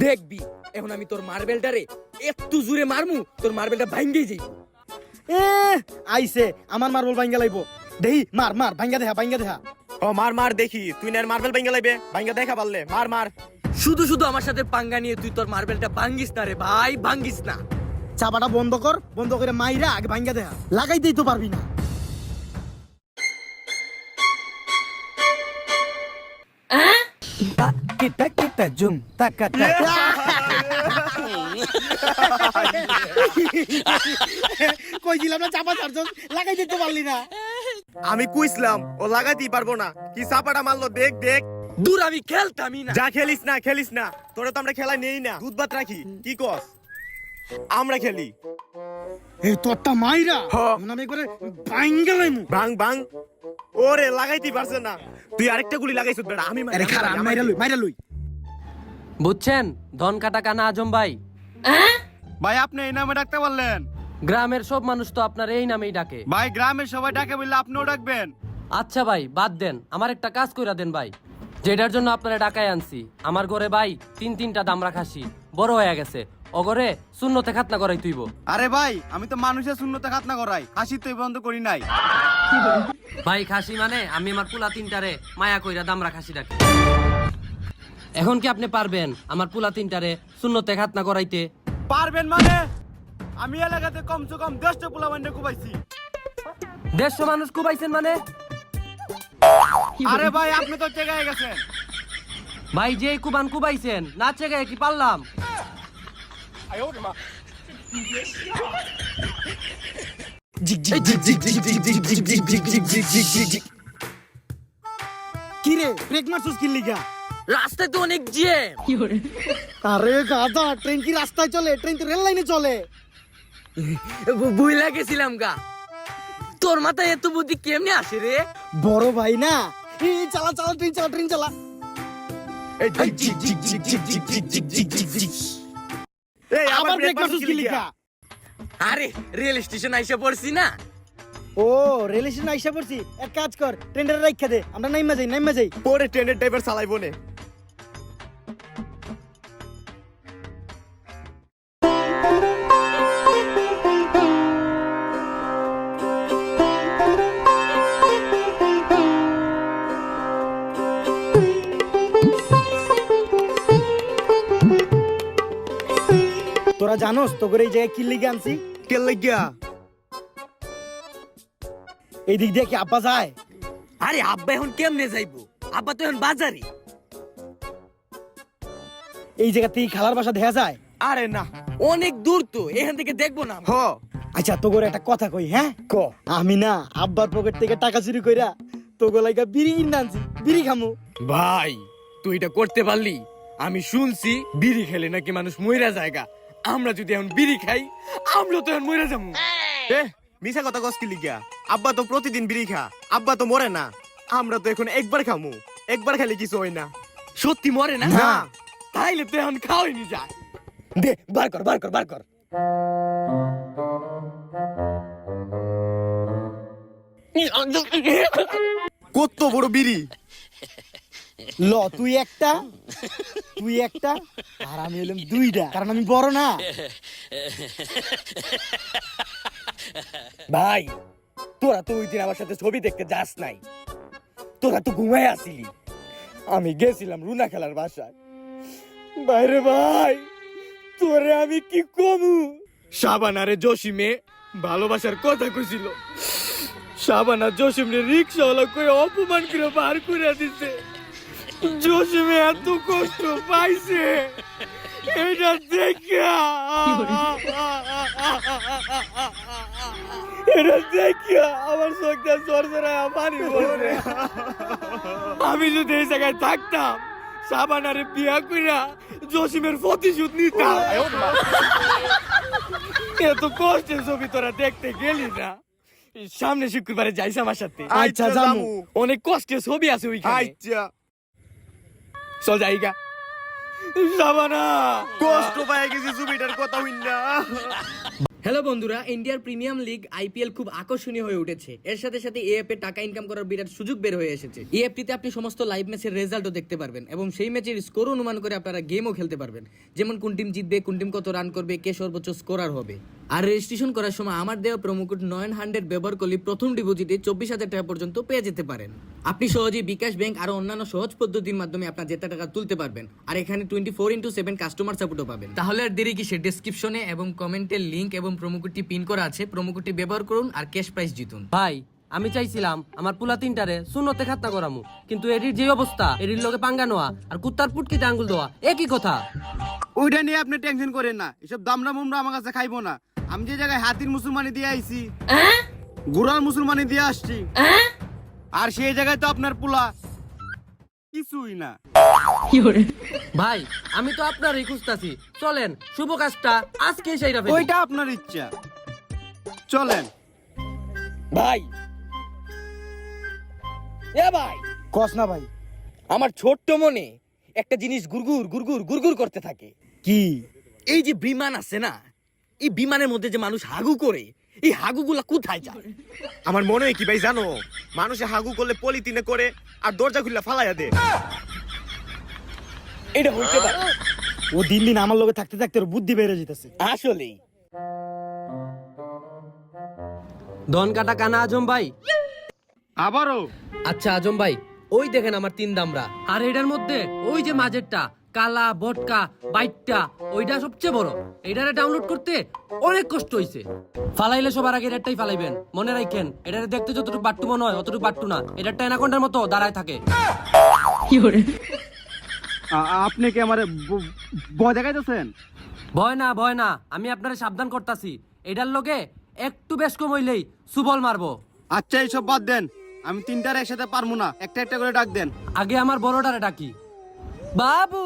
দেখবি এখন আমি তোর মার্বেলটারে একটু জোরে মারমু, তোর মার্বেলটা ভাঙ্গেই যাইব। আইছে আমার মার্বেল ভাঙ্গা লাইব। দেহি মার মার ভাঙ্গা দেহা ভাঙ্গা দেহা। ও মার মার দেখি, তুই না মার্বেল ভাঙ্গা লাইবে, ভাঙ্গা দেখা পারলে মার মার। শুধু শুধু আমার সাথে পাঙ্গা নিয়ে তুই তোর মার্বেলটা ভাঙ্গিস না রে ভাই, ভাঙ্গিস না। চাপাটা বন্ধ কর, বন্ধ করে মাইরা আগে ভাঙ্গা দেহা, লাগাইতেই তো পারবি না। Kita kita jum takata. কই দিলাম না চাপা চারজন, লাগাই দিতে পারলি না। আমি কইছিলাম ও লাগাতেই পারবো না, কি চাপাটা মারলো দেখ দেখ। দূর আমি খেলতামই না। যা খেলিস না খেলিস না, তোরে তো আমরা খেলা নেই না, দুধ ভাত রাখি। কি কস? আমরা খেলি। এই তোরটা মাইরা আমি একবারে ভাঙ্গা লাইমু। ভাঙ ভাঙ। ওরে লাগাইতেই পারছে না, তুই আরেকটা গুলি লাগাইছ বেটা। আমি আরে খারাপ মাইরা লই। বুঝছেন ধন কাটা কানা আজম ভাই? ভাই আপনি এই নামে ডাকতে পারলেন? গ্রামের সব মানুষ তো আপনার এই নামেই ডাকে। ভাই গ্রামের সবাই ডাকে বললে আপনিও ডাকবেন? আচ্ছা ভাই বাদ দেন, আমার একটা কাজ কইরা দেন ভাই, যেটার জন্য আপনারা ডাকায় আনছি। আমার ঘরে ভাই তিনটা দামরা খাসি বড় হয়ে গেছে, অগরে শূন্যতে খাতনা করাই তুইব। আরে ভাই আমি তো মানুষের শূন্যতে খাতনা করাই, হাসি তো এই বন্ধ করি নাই। ভাই খাসি মানে আমি আমার পুলা তিনটারে মায়া কইরা দামরা খাসি ডাকি। এখন কি আপনি পারবেন আমার পুলা তিনটারে শূন্যতে খাতনা করাইতে? পারবেন মানে? আমি এলাকাতে কমসে কম 10টা পোলা বান্ডে কুবাইছি। 150 মানুষ কুবাইছেন মানে? আরে ভাই আপনি তো চেগায় গেছেন। ভাই যে কুবান কুবাইছেন না চেগায় কি পারলাম? কি রে ব্রেক মারছস কি লিগা? রাস্তায় তো অনেক জ্যাম। আরে গাধা, ট্রেন কি রাস্তায় চলে? ট্রেন তো রেল লাইনে চলে। বুইলা গেছিলাম গা। তোর মাথায় এত বুদ্ধি কেমনে আসে রে? বড় ভাই না, এই চালা চালা ট্রেন চালা। এই আবার ব্রেক মারছস কি লিগা? আরে রেল স্টেশন আইসা পড়ছি না। ও রেল স্টেশন আইসা পড়ছি। এক কাজ কর, ট্রেনটা রাইখা দে, আমরা নাইমা যাই। পরে ট্রেনের ড্রাইভার চালাইবো নে। তোরা জানোস তো করে এই জায়গায় কি লিগা আনছি? কে লাগিয়া? এই দিক দিয়ে কি আব্বা যায়? আরে আব্বা এখন কেমনে যাইবো? আব্বা তো এখন বাজারে। এই জায়গা থেকে খালার বাসা দেখা যায়? আরে না, অনেক দূর তো, এখান থেকে দেখবো না। হ আচ্ছা তো করে একটা কথা কই, হ্যাঁ ক। আমি না আব্বার পকেট থেকে টাকা চুরি কইরা তো গোলাইকা বিড়ি কিনে আনছি, বিড়ি খামু। ভাই তুই এটা করতে পারলি? আমি শুনছি বিড়ি খেলে নাকি মানুষ মইরা জায়গা। আমরা যদি এখন বিড়ি খাই, আমরা তো এখন মইরা যাবো। এ মিছা কথা কস কি লিগা? আব্বা তো প্রতিদিন বিড়ি খা, আব্বা তো মরে না। আমরা তো এখন একবার খামু, একবার খালি কিছু হয় না। সত্যি মরে না? না। তাইলে তো এখন খাওয়াইনি যায়। দে বার কর। কত বড় বিড়ি! ল তুই একটা আর আমি হলাম দুইটা, কারণ আমি বড় না। ভাই তোরা তো ওই দিন আমার সাথে ছবি দেখতে যাস নাই, তোরা তো ঘুমায় আসিলি। আমি গেছিলাম রুনা খেলার বাসায়। বাইরে ভাই তোরে আমি কি কমু? শাবানারে জসিমে ভালোবাসার কথা কইছিল। শাবানা জসিমরে রিক্সাওয়ালা কই অপমান করে বার করে দিছে। জসিমে এত কষ্ট পাইছে, এটা দেখা আমার চোখটা সরসরায় পানি পড়ছে। আমি যদি এই জায়গায় থাকতাম, শাবানারে বিয়া কইরা জসিমের প্রতিশোধ নিতাম। এত কষ্টের ছবি তোরা দেখতে গেলি না? সামনে শুক্রবারে যাইস আমার সাথে। আচ্ছা জামু। অনেক কষ্টের ছবি আছে ওইখানে। আচ্ছা চল যাইগা। শাবানা কষ্ট পাই গেছি ছবিটার কথা হইল না। হ্যালো বন্ধুরা, ইন্ডিয়ার প্রিমিয়াম লিগ আইপিএল খুব আকর্ষণীয় হয়ে উঠেছে। এর সাথে সাথে এই অ্যাপে টাকা ইনকাম করার বিরাট সুযোগ বের হয়ে এসেছে। এই অ্যাপটিতে আপনি সমস্ত লাইভ ম্যাচের রেজাল্টও দেখতে পারবেন এবং সেই ম্যাচের স্কোর অনুমান করে আপনারা গেমও খেলতে পারবেন, যেমন কোন টিম জিতবে, কোন টিম কত রান করবে, কে সর্বোচ্চ স্কোরার হবে। আর রেজিস্ট্রেশন করার সময় আমার দেওয়া প্রোমোকোড 900 ব্যবহার করলে প্রথম ডিপোজিটে 24,000 টাকা পর্যন্ত পেয়ে যেতে পারেন। আপনি সহজেই বিকাশ ব্যাংক আর অন্যান্য সহজ পদ্ধতির মাধ্যমে আপনার জেতা টাকা তুলতে পারবেন। আর এখানে 24/7 কাস্টমার সাপোর্টও পাবেন। তাহলে আর দেরি কিসের, ডেসক্রিপশনে এবং কমেন্টের লিংক এবং প্রোমোকোডটি পিন করা আছে, প্রোমোকোডটি ব্যবহার করুন আর ক্যাশ প্রাইজ জিতুন। ভাই আমি চাইছিলাম আমার পুলা তিনটারে শূন্যতে খাতনা করামু, কিন্তু এটির যে অবস্থা, এটির লগে পাঙ্গা নেওয়া আর কুত্তার পুটকিতে আঙ্গুল দেওয়া একই কথা। ওইটা নিয়ে আপনি টেনশন করেন না, এসব দামরা মুমরা আমার কাছে খাইবো না। আমি যে জায়গায় হাতির মুসলমানি দিয়ে আইছি, ঘোড়ার মুসলমানি দিয়ে আসছি, আর সেই জায়গায় তো আপনার পোলা কিছুই না। ভাই আমি তো আপনারই খুঁজতাছি, চলেন শুভ কাজটা আজকে সেইরা ফেলি। ওইটা আপনার ইচ্ছা, চলেন। ভাই এ ভাই, কস না ভাই। আমার ছোট্ট মনে একটা জিনিস গুরগুর গুরগুর গুরগুর করতে থাকে। কি? এই যে বিমান আছে না, এই বিমানের মধ্যে যে মানুষ হাগু করে, এই হাগুগুলা কোথায় যায়? আমার মনে হয় কি ভাই জানো, মানুষে হাগু করলে পলিথিনে করে আর দরজা খুললে ফালাইয়া দে। এটা হইতে পারে। ও দিন দিন আমার লগে থাকতে থাকতে ওর বুদ্ধি বেড়ে যেতেছে। আসলেই ধন কাটা কানা আজম ভাই। আবারও আচ্ছা আজম ভাই, ওই দেখেন আমার তিন দামরা, আর এটার মধ্যে ওই যে মাঝেরটা কালা বটকা বাইটটা, ওইটা সবচেয়ে বড়। এটারে ডাউনলোড করতে অনেক কষ্ট হইছে। ফালাইলে সবার আগে এটারটাই ফালাইবেন, মনে রাখেন। এটারে দেখতে যতটুকু বাট্টু মনে হয় অতটুকু বাট্টু না, এটারটা অ্যানাকোন্ডার মতো দাঁড়ায় থাকে। আপনি কি আমার ভয় দেখাইতেছেন? ভয় না, আমি আপনারে সাবধান করতাছি। এটার লগে একটু বেশ কম হইলেই সুবল মারবো। আচ্ছা এইসব বাদ দেন, আমি তিনটার একসাথে পারবো না, একটা একটা করে ডাক দেন। আগে আমার বড়টারে ডাকি। বাবু,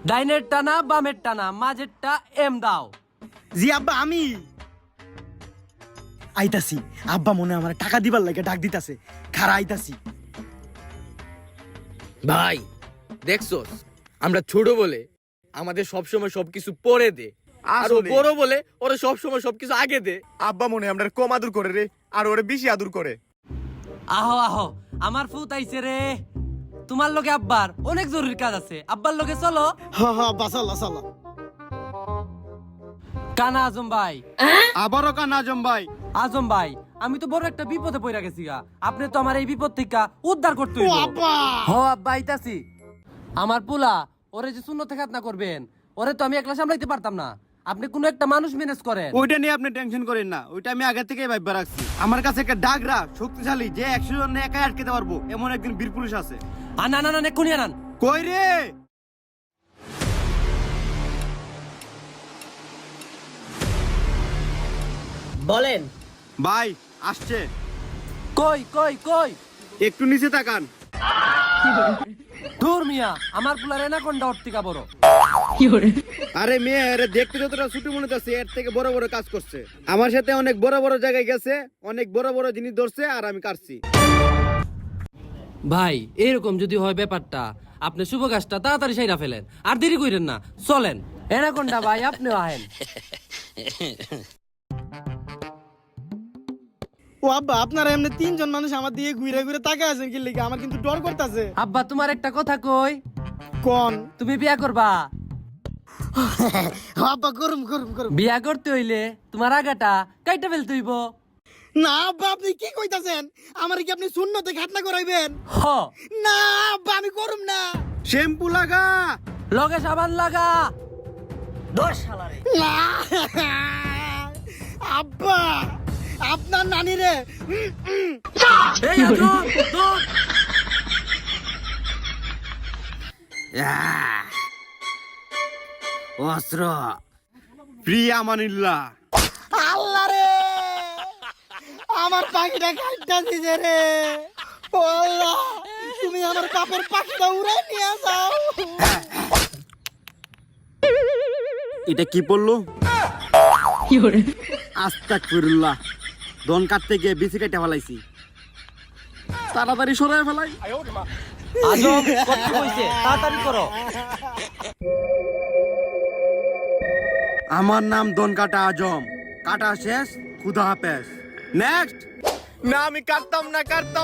ডাইনের টানা বামের টানা মাঝেরটা এম দাও। জি আব্বা, আমি আইতাছি। আব্বা মনে হয় আমার টাকা দিবার লাগে ডাক দিতাছে, খারা আইতাছি। ভাই দেখছোস, আমরা ছোট বলে আমাদের সবসময় সবকিছু পরে দে, আর ও আসলে। বড় বলে ওরা সবসময় সবকিছু আগে দে। আব্বা মনে হয় আমরা কম আদর করে রে, আর ওরে বেশি আদর করে। আহো আহো, আমার ফুত আইছে রে। তোমার লগে আব্বার অনেক জরুরি কাজ আছে, আব্বার লগে চলো। হা হা, বাসাল্লা সাল্লা। কানা আজম ভাই। আবারও কান আজম ভাই। আজম ভাই, আমি তো বড় একটা বিপদে পড়ে গেছি গা। আপনি তো আমার এই বিপদ থেকে উদ্ধার করতে ও হইব। আব্বা! হ আব্বা আইতাছি। আমার পোলা ওরে যে শূন্য থেকে না করবেন, ওরে তো আমি একলা সামলাইতে পারতাম না। আপনি কোন একটা মানুষ ম্যানেজ করেন। ওইটা নিয়ে আপনি টেনশন করেন না, ওইটা আমি আগে থেকেই ভাববা রাখছি। আমার কাছে একটা ডাগরা শক্তিশালী, যে 100 জন একাই আটকাতে পারবো এমন একজন বীর পুলিশ আছে। না না না, এক্ষুনি আনান। কই রে? বলেন। ভাই আসছে, কই কই কই? একটু নিচে তাকান। দূর মিয়া, আমার পোলার এনাকোন্ডা ওর থেকে বড়। আরে মেয়ে, আরে দেখতে যতটা ছোট মনে হচ্ছে, এর থেকে বড় বড় কাজ করছে। আমার সাথে অনেক বড় বড় জায়গায় গেছে, অনেক বড় বড় জিনিস ধরছে, আর আমি কাটছি। ভাই এরকম যদি হয় ব্যাপারটা, আপনি শুভ কাজটা তাড়াতাড়ি সাইরা ফেলেন, আর দেরি করেন না, চলেন। এনাকোন্ডা ভাই, আপনিও আহেন। ও আব্বা, আপনারা এমনি তিনজন মানুষ আমার দিয়ে ঘুরে ঘুরে তাকায় আছেন কি লিগে? আমার কিন্তু ডর করতেছে। আব্বা তোমার একটা কথা কই, কোন? তুমি বিয়া করবা? আব্বা করুম করুম করুম। বিয়া করতে হইলে তোমার আগাটা কাইটা ফেলতে হইব। না আব্বা, আপনি কি কইতাছেন? আমার কি আপনি শূন্যতে খাতনা করাইবেন? হ, না আব্বা, আমি করুম না। শ্যাম্পু লাগা। লগে সাবান লাগা। না আব্বা, আপনার নানি রে। এই আজম, ধর। অস্ত্র প্রিয়া মানিল্লা। আল্লাহ রে, আমার পাখিটা কাটটা দিছে রে। ও আল্লাহ, তুমি আমার বাপের পাখিটা উড়াই নিয়ে যাও। এটা কি পড়লো? আস্তাগফিরুল্লাহ, দন কাটতে গিয়ে বিচি কেটে ফেলাইছি, তাড়াতাড়ি সরাই ফেলাই। আজম কত কইছে, তাড়াতাড়ি করো। আমার নাম দন কাটা আজম, কাটা শেষ, খুদা হাফেজ। নেক্সট। না আমি কাটতাম না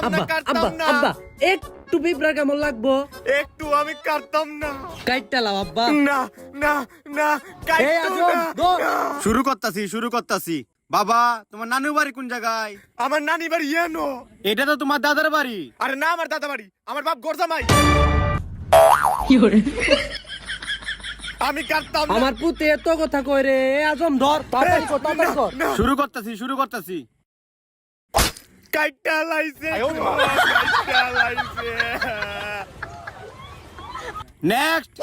আব্বা কাটতাম আব্বা না আব্বা একটু পিঁপড়া কেমন লাগবো? একটু আমি কাটতাম না কাইটটা লাও আব্বা। না না না এই কাটতো আজম, না। ধর। শুরু করতাছি। বাবা, তোমার নানুর বাড়ি কোন জায়গায়? আমার নানি বাড়ি এনো। এটা তো তোমার দাদার বাড়ি। আরে না আমার দাদা বাড়ি, আমার বাপ গোরজামাই। আমি কাটতাম না। আমার পুতে এত কথা কই রে। এ আজম ধর, তাড়াতাড়ি কর, তাড়াতাড়ি কর। না, শুরু করতাছি। কাইটটা লাইছে কাইটটা লাইছে। নেক্সট।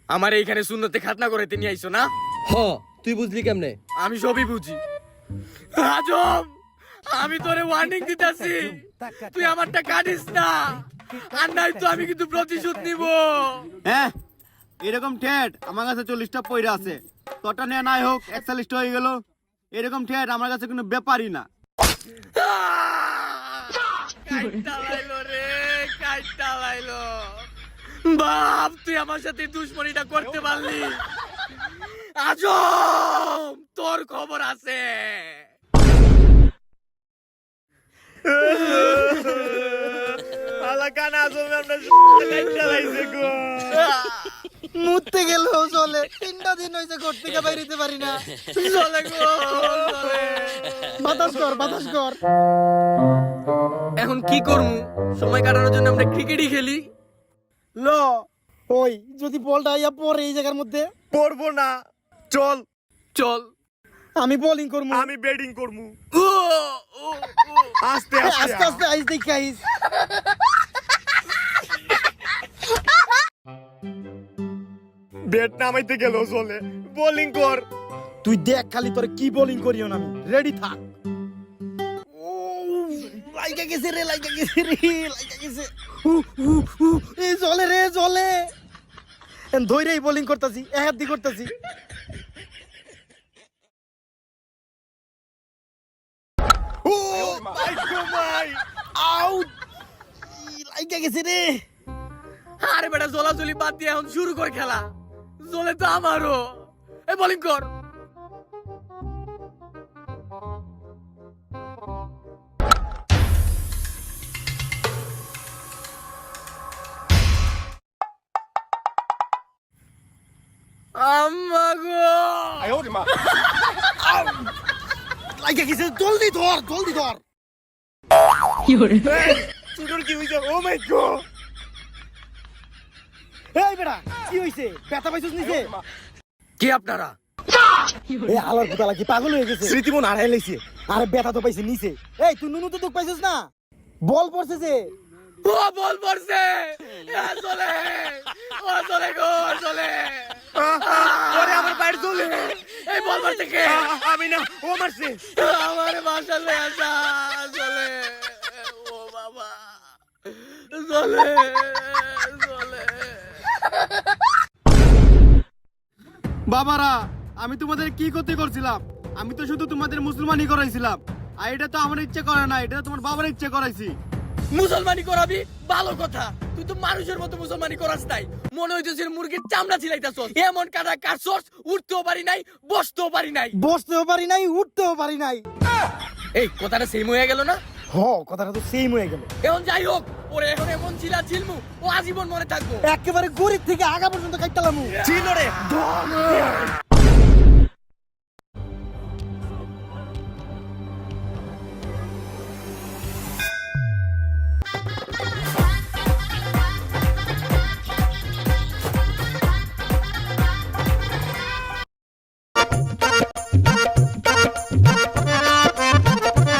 আমার এইখানে শূন্যতে খাতনা করাইতে নিয়ে আইছো না? হ, তুই বুঝলি কেমনে? আমি সবই বুঝি। আজম, আমি তোরে ওয়ার্নিং দিতাছি, তুই আমারটা কাটিস না, আর নাই তো আমি কিন্তু প্রতিশোধ নিব। হ্যাঁ, এরকম ঠেট আমার কাছে 40টা পয়রা আছে। তোরটা নেয়া নাই হোক 41টা হয়ে গেল। এরকম ঠেট আমার কাছে কোনো ব্যাপারই না। কাইটটা লাইলো রে, কাইটটা লাইলো। বাপ, তুই আমার সাথে দুশ্মনীটা করতে পারলি। আজম, তোর খবর আছে। আলাকানা আজম আমরা কাইটটা লাইছে গো। মুততে গেল চলে, 3টা দিন হয়েছে ঘর থেকে বাইরেতে পারি না। চলে গো, চলে। বাতাস কর। এখন কি করমু? সময় কাটানোর জন্য আমরা ক্রিকেটই খেলি। ল ওই যদি বলটা আইয়া পড়ে এই জায়গার মধ্যে, পড়বো না, চল চল। আমি বোলিং করবো। আমি ব্যাটিং করমু। আস্তে আস্তে আস্তে আস্তে আইস দেখি আইস। ব্যাট নামাইতে গেল, চলে বোলিং কর। তুই দেখ খালি তোর কি বোলিং করিও না, আমি রেডি থাক। ও লাইগা গেছে রে। এই চলে রে চলে। ধইরেই বোলিং করতেছি, এক হাত দিয়ে করতেছি। ও মাই গড ভাই, আউট। লাইগা গেছে রে। আরে বেটা জলাজলি বাদ দিয়ে এখন শুরু কর খেলা। জলে তো আমারও। এই বোলিং কর। আম্মা গো, লাইগা গেছে, জলদি ধর। চুটোর কি হইছে? ও মাই গড, এই বেটা কি হইছে? ব্যথা পাইছস নিচে? কি আপনারা? এই হালার পুতালা কি পাগল হয়ে গেছে? স্মৃতিমন হারাই লাইছে। আরে ব্যথা তো পাইছে নিচে। এই তুই নুনু তো দুঃখ পাইছস না? বল পড়ছে যে। ও বল পড়ছে। চলে, ও চলে গো, চলে। ওরে আমার বাইরে চলে। এই বল মারছে কে? আমি না, ও মারছে। আমার বাসালে আসা, চলে। ও বাবা, চলে। বাবারা, আমি তোমাদের কি ক্ষতি করছিলাম? আমি তো শুধু তোমাদের মুসলমানই করাইছিলাম। আর এটা তো আমার ইচ্ছে করে না, এটা তোমার বাবার ইচ্ছে করাইছি। মুসলমানি করাবি ভালো কথা, তুই তো মানুষের মতো মুসলমানি করাস নাই। মনে হইতেছিল মুরগির চামড়া ছিলাইতাছস। এমন কাটা কাটছস, উঠতেও পারি নাই, বসতেও পারি নাই। বসতেও পারি নাই, উঠতেও পারি নাই। এই কথাটা সেম হয়ে গেল না? হ, কথাটা তো সেম হয়ে গেল। এখন যাই হোক, ওরে এখন এমন ছিলমু, ও আজীবন মনে থাকবো। একেবারে গরিব থেকে আগা পর্যন্ত কাটতালামু। ছিল রে।